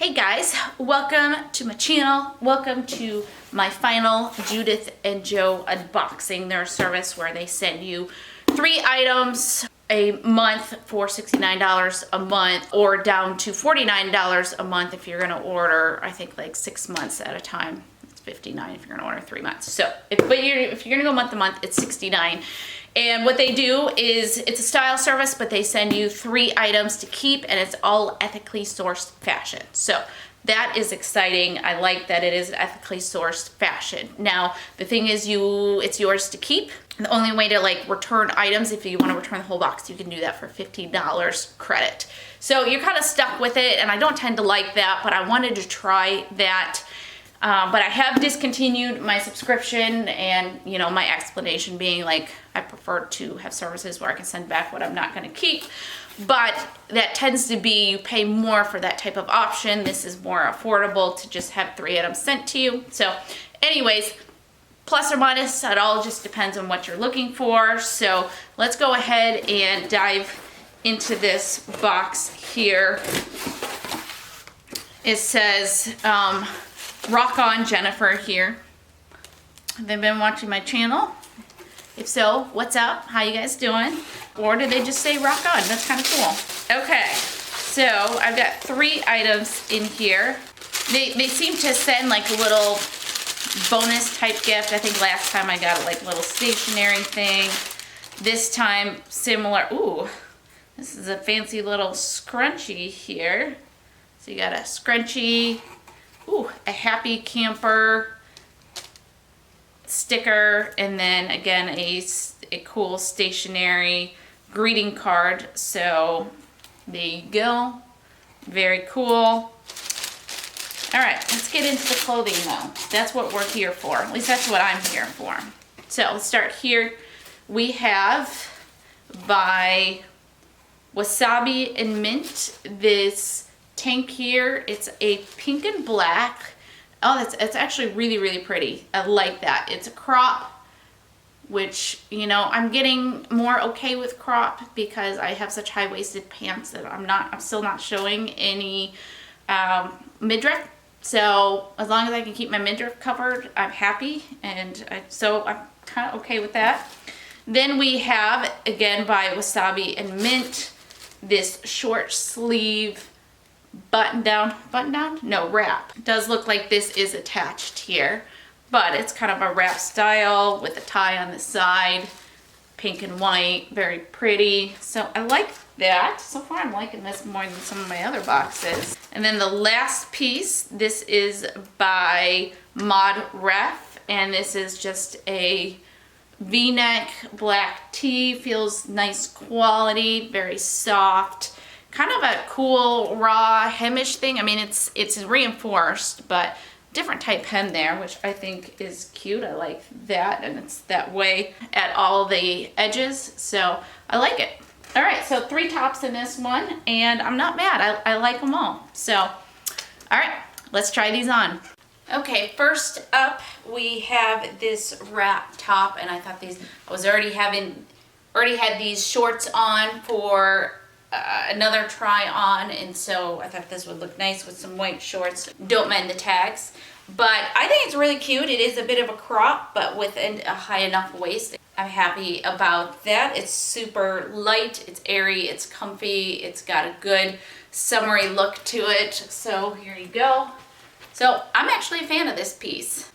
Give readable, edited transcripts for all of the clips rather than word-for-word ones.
Hey guys, welcome to my channel. Welcome to my final Judith and Joe unboxing, their service where they send you 3 items a month for $69 a month, or down to $49 a month if you're gonna order, I think like 6 months at a time. It's $59 if you're gonna order 3 months. So if you're gonna go month to month, it's $69. And what they do is, it's a style service, but they send you 3 items to keep, and it's all ethically sourced fashion. So that is exciting. I like that it is ethically sourced fashion. Now, the thing is, it's yours to keep. The only way to like return items, if you want to return the whole box, you can do that for $15 credit. So you're kind of stuck with it, and I don't tend to like that, but I wanted to try that. But I have discontinued my subscription, and you know, my explanation being like, I prefer to have services where I can send back what I'm not going to keep. But that tends to be, you pay more for that type of option. This is more affordable to just have 3 items sent to you. So anyways, plus or minus, it all just depends on what you're looking for. So let's go ahead and dive into this box here. It says, Rock on Jennifer here. Have they been watching my channel? If so, what's up? How you guys doing? Or did they just say rock on? That's kind of cool. Okay, so I've got 3 items in here. They seem to send like a little bonus type gift. I think last time I got like a little stationery thing. This time similar. Ooh, this is a fancy little scrunchie here. So you got a scrunchie. Ooh, a happy camper sticker, and then again a cool stationery greeting card. So there you go, very cool. All right, let's get into the clothing though. That's what we're here for. At least that's what I'm here for. So let's start here. We have by Wasabi and Mint this tank here. It's a pink and black. Oh, it's actually really, really pretty. I like that. It's a crop, which, you know, I'm getting more okay with crop because I have such high-waisted pants that I'm still not showing any midriff. So as long as I can keep my midriff covered, I'm happy, and so I'm kind of okay with that. Then we have, again by Wasabi and Mint, this short sleeve button down, no, wrap. It does look like this is attached here, but it's kind of a wrap style with a tie on the side, pink and white, very pretty. So I like that. So far I'm liking this more than some of my other boxes. And then the last piece, this is by Mod Ref, and this is just a V-neck black tee. Feels nice quality, very soft. Kind of a cool raw hemish thing. I mean, it's reinforced, but different type hem there, which I think is cute. I like that, and it's that way at all the edges, so I like it. All right, so 3 tops in this one, and I'm not mad. I like them all. So, all right, let's try these on. Okay, first up we have this wrap top, and I thought I was already had these shorts on for another try on, and so I thought this would look nice with some white shorts. Don't mind the tags, but I think it's really cute. It is a bit of a crop, but with a high enough waist. I'm happy about that. It's super light, it's airy, it's comfy, it's got a good summery look to it. So here you go. So I'm actually a fan of this piece.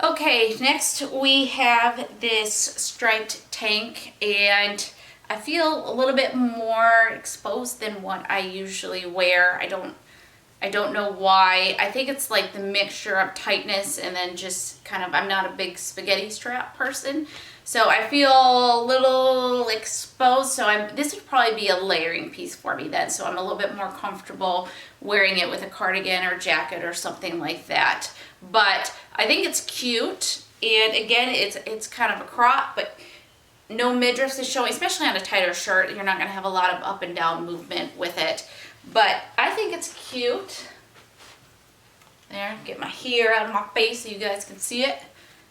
Okay, next we have this striped tank, and I feel a little bit more exposed than what I usually wear. I don't know why. I think it's like the mixture of tightness and then just kind of, I'm not a big spaghetti strap person, so I feel a little exposed. So this would probably be a layering piece for me then, so I'm a little bit more comfortable wearing it with a cardigan or jacket or something like that. But I think it's cute, and again, it's kind of a crop, but no midriffs is showing, especially on a tighter shirt. You're not going to have a lot of up and down movement with it. But I think it's cute. There, get my hair out of my face so you guys can see it.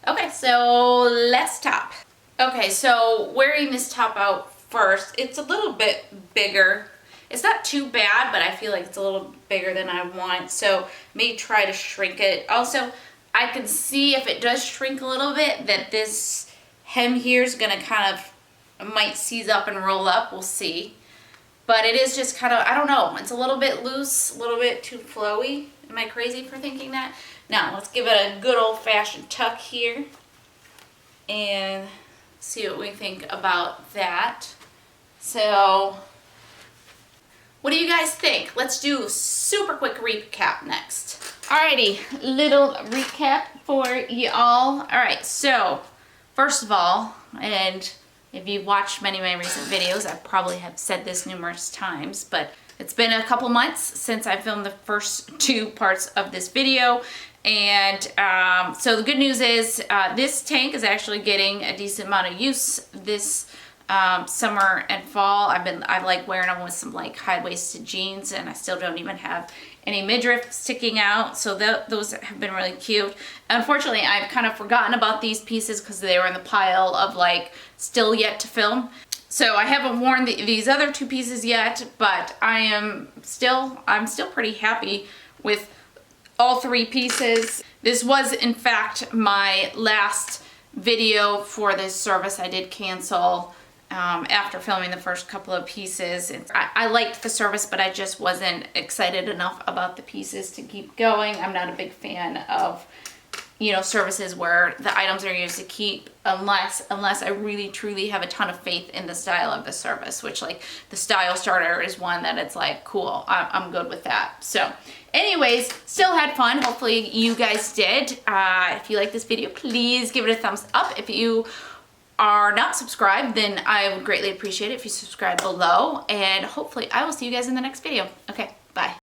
Okay, so let's top. Okay, so wearing this top out first, it's a little bit bigger It's not too bad, but I feel like it's a little bigger than I want. So maybe try to shrink it. Also, I can see if it does shrink a little bit that this hem here is going to kind of, might seize up and roll up. We'll see. But it is just kind of, I don't know, it's a little bit loose, a little bit too flowy. Am I crazy for thinking that? Now, let's give it a good old-fashioned tuck here and see what we think about that. So, what do you guys think? Let's do a super quick recap next. Alrighty, little recap for y'all. Alright, so, first of all, and if you've watched many of my recent videos, I probably have said this numerous times, but it's been a couple months since I filmed the first 2 parts of this video. And so the good news is this tank is actually getting a decent amount of use this summer and fall. I like wearing them with some like high-waisted jeans, and I still don't even have any midriff sticking out, so those have been really cute. Unfortunately, I've kind of forgotten about these pieces because they were in the pile of like still yet to film. So I haven't worn these other 2 pieces yet, but I'm still pretty happy with all 3 pieces. This was in fact my last video for this service. I did cancel after filming the first couple of pieces. I liked the service, but I just wasn't excited enough about the pieces to keep going. I'm not a big fan of, you know, services where the items are used to keep unless I really truly have a ton of faith in the style of the service, which like the style starter is one that it's like, cool, I'm good with that. So anyways, still had fun. Hopefully you guys did. If you like this video, please give it a thumbs up. If you are not subscribed, then I would greatly appreciate it if you subscribe below, and hopefully I will see you guys in the next video. Okay, bye.